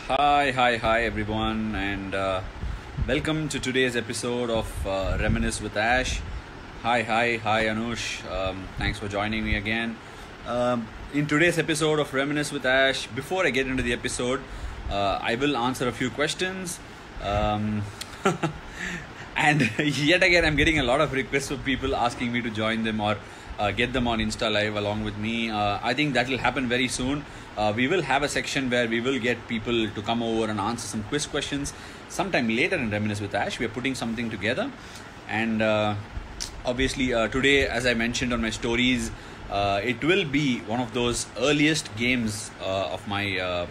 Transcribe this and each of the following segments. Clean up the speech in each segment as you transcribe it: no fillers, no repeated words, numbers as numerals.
Hi everyone, and welcome to today's episode of Reminisce with Ash. Hi Anush. Thanks for joining me again. In today's episode of Reminisce with Ash, before I get into the episode, I will answer a few questions. And yet again, I'm getting a lot of requests of people asking me to join them or get them on Insta Live along with me. I think that will happen very soon. We will have a section where we will get people to come over and answer some quiz questions sometime later in Reminisce with Ash. We are putting something together. And obviously, today, as I mentioned on my stories, it will be one of those earliest games of my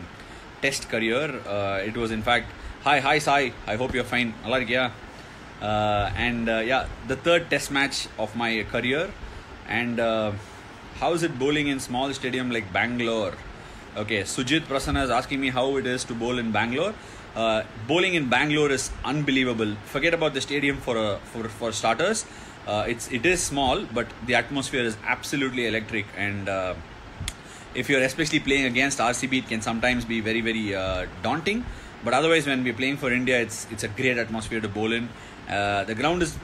test career. It was, in fact, hi Sai. I hope you're fine. The third test match of my career. And how is it bowling in small stadium like Bangalore? Okay, Sujit Prasanna is asking me how it is to bowl in Bangalore. Bowling in Bangalore is unbelievable. Forget about the stadium for starters. It is small, but the atmosphere is absolutely electric. And if you're especially playing against RCB, it can sometimes be very daunting. But otherwise, when we're playing for India, it's a great atmosphere to bowl in. The ground is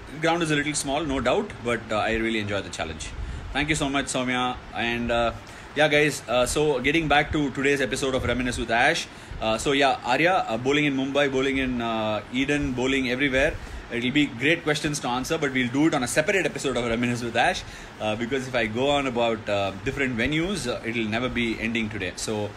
a little small, no doubt, but I really enjoy the challenge. Thank you so much, Soumya. And guys, so getting back to today's episode of Reminisce with Ash. Arya, bowling in Mumbai, bowling in Eden, bowling everywhere. It'll be great questions to answer, but we'll do it on a separate episode of Reminisce with Ash because if I go on about different venues, it'll never be ending today. So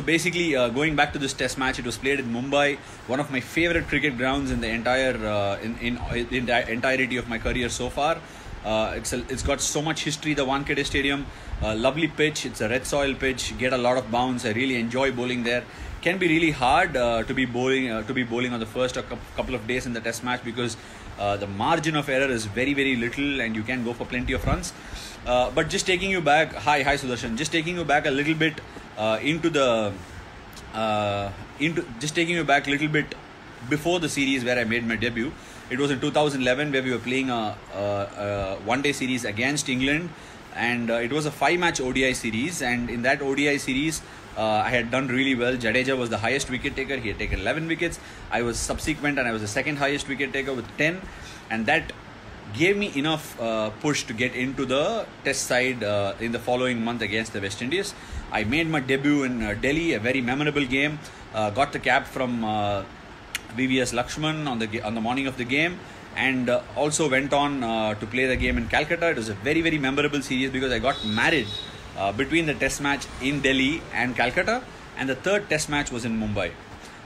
basically, going back to this test match, it was played in Mumbai, one of my favorite cricket grounds in the entire in the entirety of my career so far. It's got so much history. The Wankhede Stadium, lovely pitch. It's a red soil pitch. Get a lot of bounce. I really enjoy bowling there. Can be really hard to be bowling on the first couple of days in the test match because the margin of error is very little, and you can go for plenty of runs. But just taking you back, hi Sudarshan. Just taking you back a little bit just taking you back a little bit before the series where I made my debut. It was in 2011 where we were playing a one-day series against England, and it was a 5-match ODI series. And in that ODI series, I had done really well. Jadeja was the highest wicket taker. He had taken 11 wickets. I was subsequent, and I was the second highest wicket taker with 10, and that gave me enough push to get into the test side in the following month against the West Indies. I made my debut in Delhi, a very memorable game. Got the cap from VVS Lakshman on the morning of the game, and also went on to play the game in Calcutta. It was a very memorable series because I got married between the test match in Delhi and Calcutta, and the third test match was in Mumbai.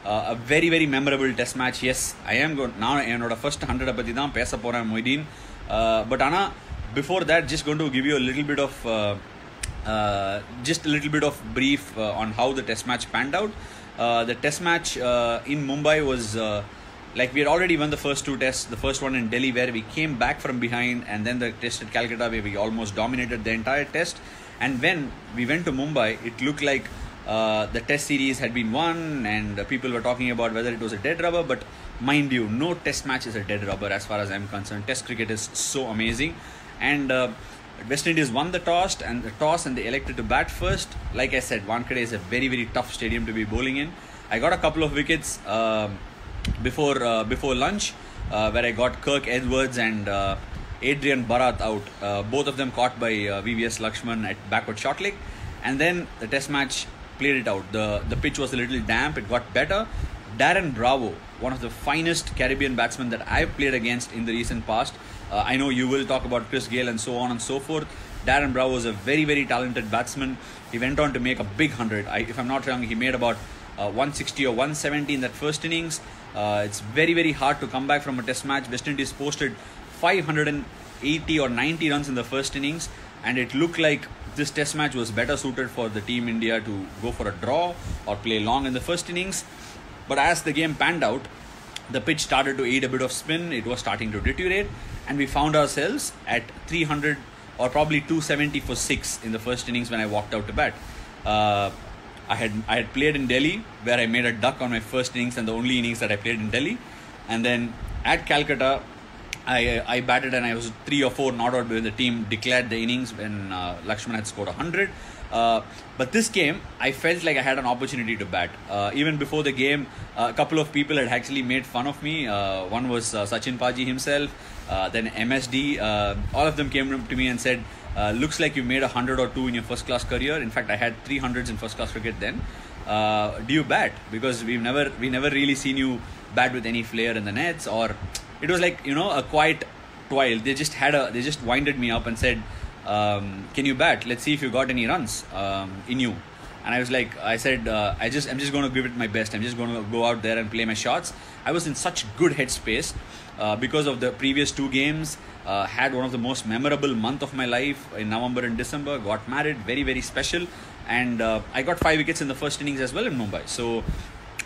A very memorable test match. Yes, I am going now. Enoda first 100 பத்தி தான் பேச போறேன் Moideen. But Anna, before that, just going to give you a little bit of brief on how the test match panned out. The test match in Mumbai was like we had already won the first two tests. The first one in Delhi where we came back from behind, and then the test at Calcutta where we almost dominated the entire test. And when we went to Mumbai, it looked like the test series had been won, and people were talking about whether it was a dead rubber. But mind you, no test match is a dead rubber as far as I'm concerned. Test cricket is so amazing. And West Indies won the toss and they elected to bat first. Like I said, Wankhede is a very tough stadium to be bowling in. I got a couple of wickets before lunch where I got Kirk Edwards and Adrian Bharat out. Both of them caught by VVS Lakshman at backward short leg. And then the test match played it out. The pitch was a little damp. It got better. Darren Bravo, one of the finest Caribbean batsmen that I've played against in the recent past. I know you will talk about Chris Gayle and so on and so forth. Darren Bravo is a very talented batsman. He went on to make a big 100. If I'm not wrong, he made about 160 or 170 in that first innings. It's very hard to come back from a test match. West Indies posted 580 or 90 runs in the first innings, and it looked like this test match was better suited for the Team India to go for a draw or play long in the first innings. But as the game panned out, the pitch started to aid a bit of spin. It was starting to deteriorate, and we found ourselves at 300 or probably 270 for 6 in the first innings when I walked out to bat. I had played in Delhi where I made a duck on my first innings and the only innings that I played in Delhi. And then at Calcutta, I batted and I was 3 or 4 not out when the team declared the innings when Lakshman had scored 100. But this game, I felt like I had an opportunity to bat. Even before the game, a couple of people had actually made fun of me. One was Sachin Paji himself, then MSD. All of them came to me and said, looks like you made 100 or two in your first class career. In fact, I had 300s in first class cricket then. Do you bat? Because we never really seen you bat with any flair in the nets, or it was like, a quiet twile. They just winded me up and said, can you bat? Let's see if you got any runs in you. And I said, I'm just going to give it my best. I'm just going to go out there and play my shots. I was in such good headspace because of the previous two games. Had one of the most memorable month of my life in November and December. Got married, very, very special. And I got 5 wickets in the first innings as well in Mumbai. So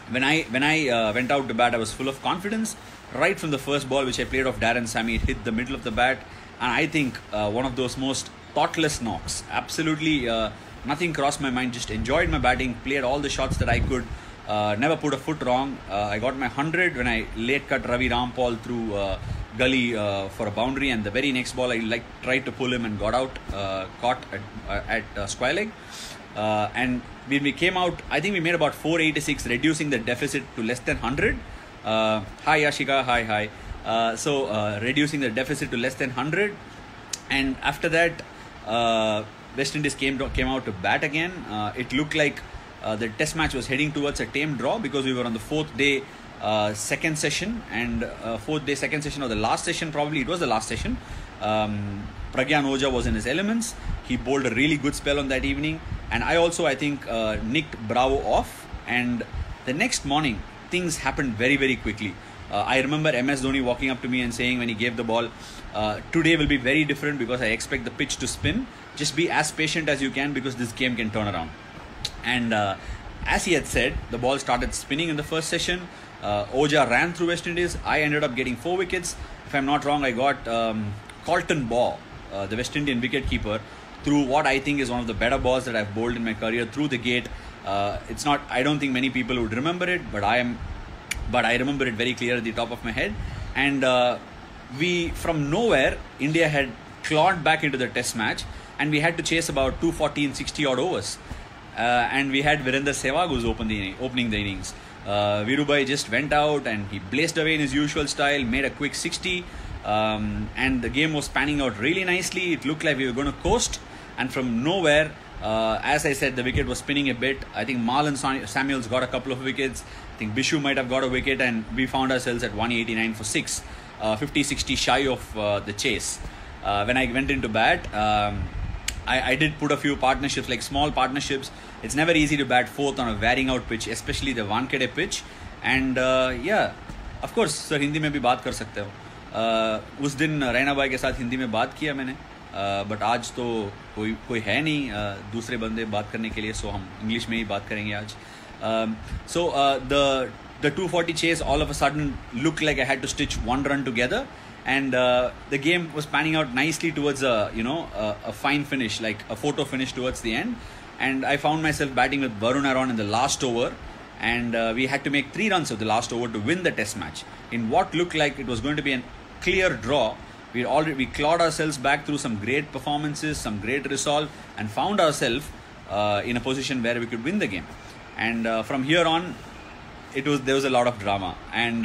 when I went out to bat, I was full of confidence. Right from the first ball, which I played off Darren Sammy, it hit the middle of the bat. And I think one of those most thoughtless knocks. Absolutely nothing crossed my mind. Just enjoyed my batting, played all the shots that I could. Never put a foot wrong. I got my 100 when I late cut Ravi Rampal through gully for a boundary, and the very next ball I tried to pull him and got out, caught at square leg. And when we came out, I think we made about 486, reducing the deficit to less than 100. Hi Yashika, hi. So reducing the deficit to less than 100, and after that West Indies came out to bat again. It looked like the test match was heading towards a tame draw because we were on the fourth day second session, and fourth day second session, or the last session, probably it was the last session. Pragyan Ojha was in his elements. He bowled a really good spell on that evening, and I think nicked Bravo off, and the next morning things happened very, very quickly. I remember MS Dhoni walking up to me and saying when he gave the ball, today will be very different because I expect the pitch to spin. Just be as patient as you can because this game can turn around. And as he had said, the ball started spinning in the first session. Ojha ran through West Indies. I ended up getting 4 wickets. If I'm not wrong, I got Colton Baugh, the West Indian wicketkeeper, through what I think is one of the better balls that I've bowled in my career, through the gate. It's not, I don't think many people would remember it, but I remember it very clear at the top of my head. And we, from nowhere, India had clawed back into the test match, and we had to chase about 240 and 60 odd overs. And we had Virender Sehwag who's opening the innings. Virubhai just went out and he blazed away in his usual style, made a quick 60, and the game was panning out really nicely. It looked like we were going to coast, and from nowhere, as I said, the wicket was spinning a bit. I think Marlon Samuels got a couple of wickets. I think Bishu might have got a wicket, and we found ourselves at 189 for 6, 50-60 shy of the chase. When I went into bat, I did put a few partnerships, like small partnerships. It's never easy to bat fourth on a wearing out pitch, especially the Wankhede pitch. And yeah, of course, sir, Hindi में भी बात कर सकते हो. उस दिन रैना भाई के साथ हिंदी में बात किया मैंने, बट आज तो कोई है नहीं दूसरे बंदे बात करने के लिए, सो हम इंग्लिश में ही बात करेंगे आज. So the 240 chase all of a sudden looked like I had to stitch one run together. And the game was panning out nicely towards a fine finish, like a photo finish towards the end. And I found myself batting with Varun Aaron in the last over, and we had to make 3 runs of the last over to win the test match in what looked like it was going to be a clear draw. We clawed ourselves back through some great performances, some great resolve, and found ourselves in a position where we could win the game. And from here on, there was a lot of drama, and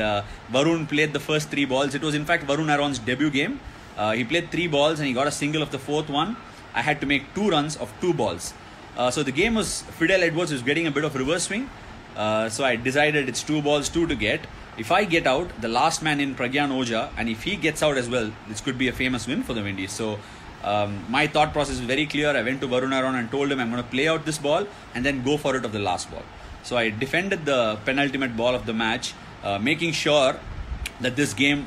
Varun played the first 3 balls. It was in fact Varun Aaron's debut game. He played 3 balls and he got a single of the 4th one. I had to make 2 runs of 2 balls. So the game was, Fidel Edwards was getting a bit of reverse swing. So I decided it's 2 balls, 2 to get. If I get out, the last man in Pragyan Ojha, and if he gets out as well, this could be a famous win for the Windies. So my thought process is very clear. I went to Varun Aaron and told him I'm going to play out this ball and then go for it of the last ball. So I defended the penultimate ball of the match, making sure that this game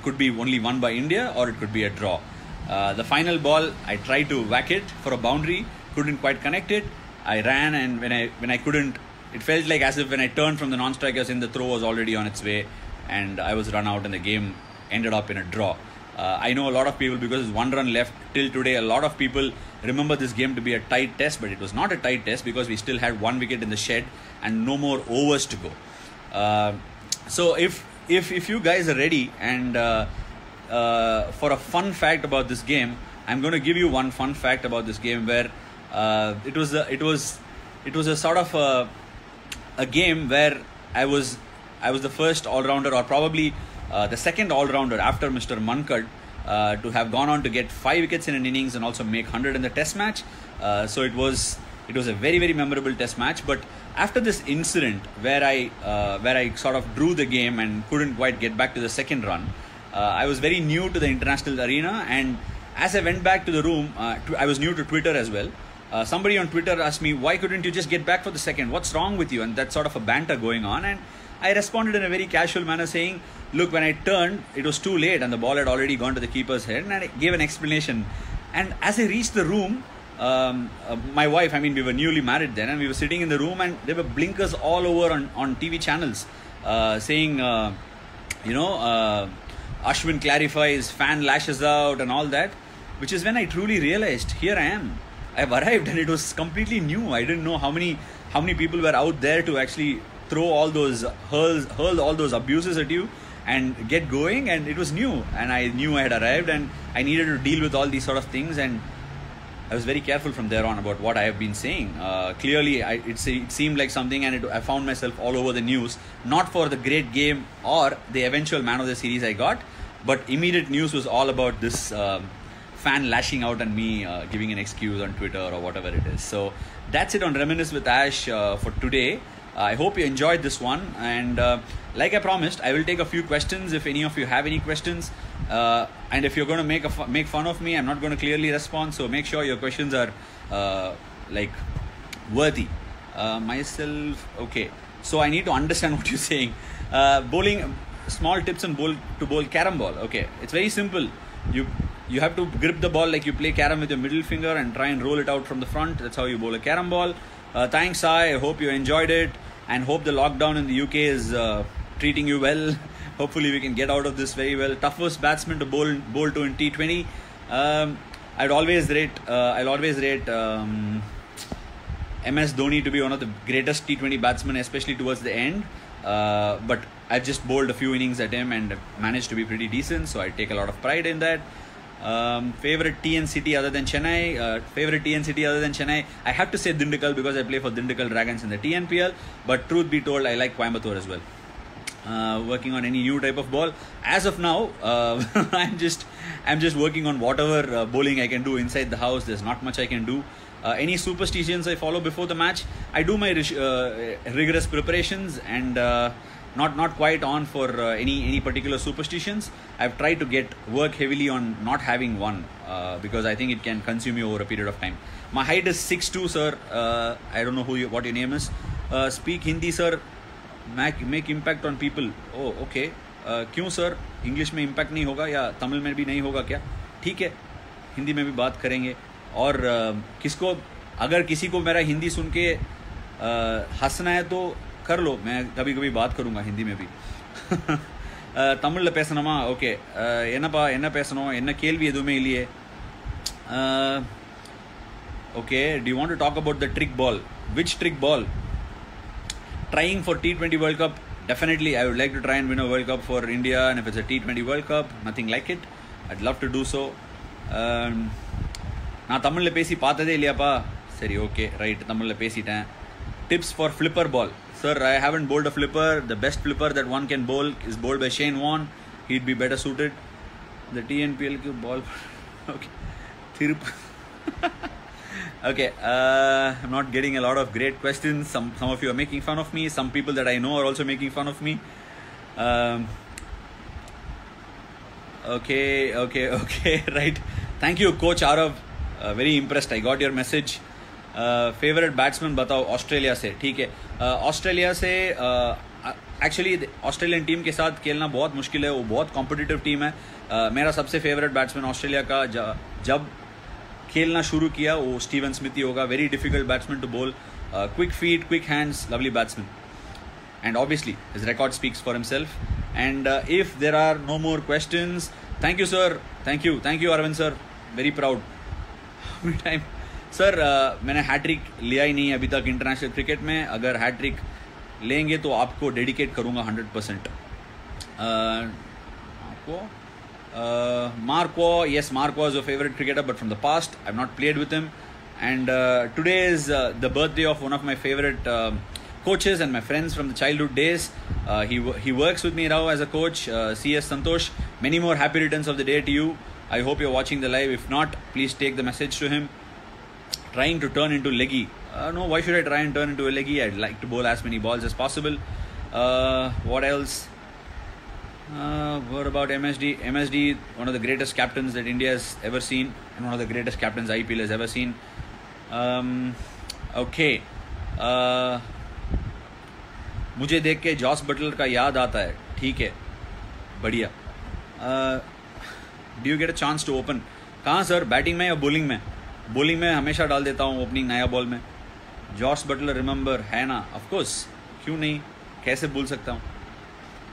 could be only won by India or it could be a draw. The final ball, I tried to whack it for a boundary, couldn't quite connect it. I ran, and when I couldn't, it felt like as if when I turned from the non-strikers in, the throw was already on its way, and I was run out, and the game ended up in a draw. I know a lot of people, because there's 1 run left till today, a lot of people remember this game to be a tight test, but it was not a tight test because we still had 1 wicket in the shed and no more overs to go. So if you guys are ready, and for a fun fact about this game, I'm going to give you one fun fact about this game where It was a sort of a game where I was the first all-rounder, or probably the second all-rounder after Mr. Mankad, to have gone on to get 5 wickets in an innings and also make 100 in the test match. So it was a very, very memorable test match. But after this incident where I sort of drew the game and couldn't quite get back to the second run, I was very new to the international arena, and as I went back to the room, I was new to Twitter as well. Somebody on Twitter asked me, why couldn't you just get back for the second? What's wrong with you? And that sort of a banter going on. And I responded in a very casual manner saying, look, when I turned, it was too late and the ball had already gone to the keeper's head. And I gave an explanation. And as I reached the room, my wife, we were newly married then, and we were sitting in the room, and there were blinkers all over on TV channels saying, Ashwin clarifies, fan lashes out and all that, which is when I truly realized, here I am. I've arrived, and it was completely new. I didn't know how many people were out there to actually throw all those hurl all those abuses at you and get going, and it was new, and I knew I had arrived, and I needed to deal with all these sort of things, and I was very careful from there on about what I have been saying. Clearly, it seemed like something, and I found myself all over the news, not for the great game or the eventual man of the series I got, but immediate news was all about this fan lashing out and me giving an excuse on Twitter or whatever it is. So that's it on Reminisce with Ash for today. I hope you enjoyed this one, and like I promised, I will take a few questions if any of you have any questions, and if you're going to make fun of me, I'm not going to clearly respond, so make sure your questions are worthy. Okay, so I need to understand what you're saying. Bowling, small tips on to bowl carom ball. Okay, it's very simple. You have to grip the ball like you play carom with your middle finger and try and roll it out from the front. That's how you bowl a carom ball. Thanks, Sai. I hope you enjoyed it, and hope the lockdown in the UK is treating you well. Hopefully we can get out of this very well. Toughest batsman to bowl to in T20. I'll always rate MS Dhoni to be one of the greatest T20 batsmen, especially towards the end. But I've just bowled a few innings at him and managed to be pretty decent, so I take a lot of pride in that. Favorite TN city other than Chennai? I have to say Dindigul because I play for Dindigul Dragons in the TNPL, but truth be told, I like Coimbatore as well. Working on any new type of ball as of now. I'm just working on whatever bowling I can do inside the house. There's not much I can do. Any superstitions I follow before the match? I do my rigorous preparations, and not quite on for any particular superstitions. I've tried to work heavily on not having one because I think it can consume you over a period of time. My height is 6'2", sir. I don't know what your name is. Speak Hindi, sir. Make impact on people. Oh, okay. क्यों sir? English में impact नहीं होगा या तमिल में भी नहीं होगा क्या? ठीक है, हिंदी में भी बात करेंगे. और अगर किसी को मेरा हिंदी सुन के हंसना है तो कर लो, मैं कभी कभी बात करूँगा हिंदी में भी. தமிழில் பேசணுமா? ஓகே, என்ன பேசணும், என்ன கேள்வி எதுவுமே இல்லையே. Okay, do you want to talk about the trick ball? Which trick ball? Trying for T20 World Cup, definitely I would like to try and win a World Cup for India, and if it's a T20 World Cup, nothing like it, I'd love to do so. நான் தமிழில் பேசி பார்த்ததே இல்லையாப்பா. சரி, okay, right, தமிழில் பேசிட்டேன். Tips for flipper ball. Sir, I haven't bowled a flipper. The best flipper that one can bowl is bowled by Shane Warne. He'd be better suited. The TNPL ball. Okay. Okay, I'm not getting a lot of great questions. Some of you are making fun of me. Some people that I know are also making fun of me. Okay, right. Thank you, Coach Arav. Very impressed. I got your message. Favourite batsman बताओ Australia से. ठीक है, Australia से actually Australian team के साथ खेलना बहुत मुश्किल है. वो बहुत कॉम्पिटिटिव टीम है. मेरा सबसे फेवरेट बैट्समैन ऑस्ट्रेलिया का जब खेलना शुरू किया वो स्टीवन स्मिथ ही होगा. Very difficult batsman to bowl. Quick feet, quick hands, lovely batsman, and obviously his record speaks for himself. And if there are no more questions, thank you sir. Thank you Arvind sir. Very proud. Time sir, मैंने hattrick लिया ही नहीं अभी तक international cricket में. अगर hat trick लेंगे तो आपको डेडिकेट करूँगा 100%. Marco, yes, Marco is a favorite cricketer, but from the past, I've not played with him. And today is the birthday of one of my favorite coaches and my friends from the childhood days. He works with me now as a coach, CS Santosh. Many more happy returns of the day to you. I hope you're watching the live. If not, please take the message to him. Trying to turn into leggy. No, why should I try and turn into a leggy? I'd like to bowl as many balls as possible. What else? What about MSD? MSD, one of the greatest captains that India has ever seen, and one of the greatest captains IPL has ever seen. Okay. मुझे देख के Jos Buttler का याद आता है. ठीक है, बढ़िया. Do you get a chance to open? कहाँ सर, बैटिंग में या बॉलिंग में? बॉलिंग में हमेशा डाल देता हूँ ओपनिंग नया बॉल में. जॉस बटलर रिमेंबर है ना? ऑफ कोर्स, क्यों नहीं, कैसे भूल सकता हूँ.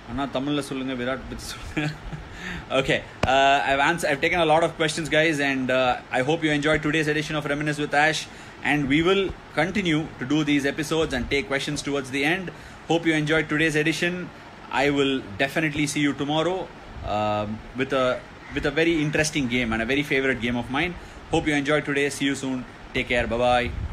अन्ना तमिल सोलूंगा, विराट पति. Okay, I've taken a lot of questions, guys, and I hope you enjoyed today's edition of Reminisce with Ash, and we will continue to do these episodes and take questions towards the end. Hope you enjoyed today's edition. I will definitely see you tomorrow with a very interesting game and a very favorite game of mine. Hope you enjoyed today. See you soon. Take care. Bye bye.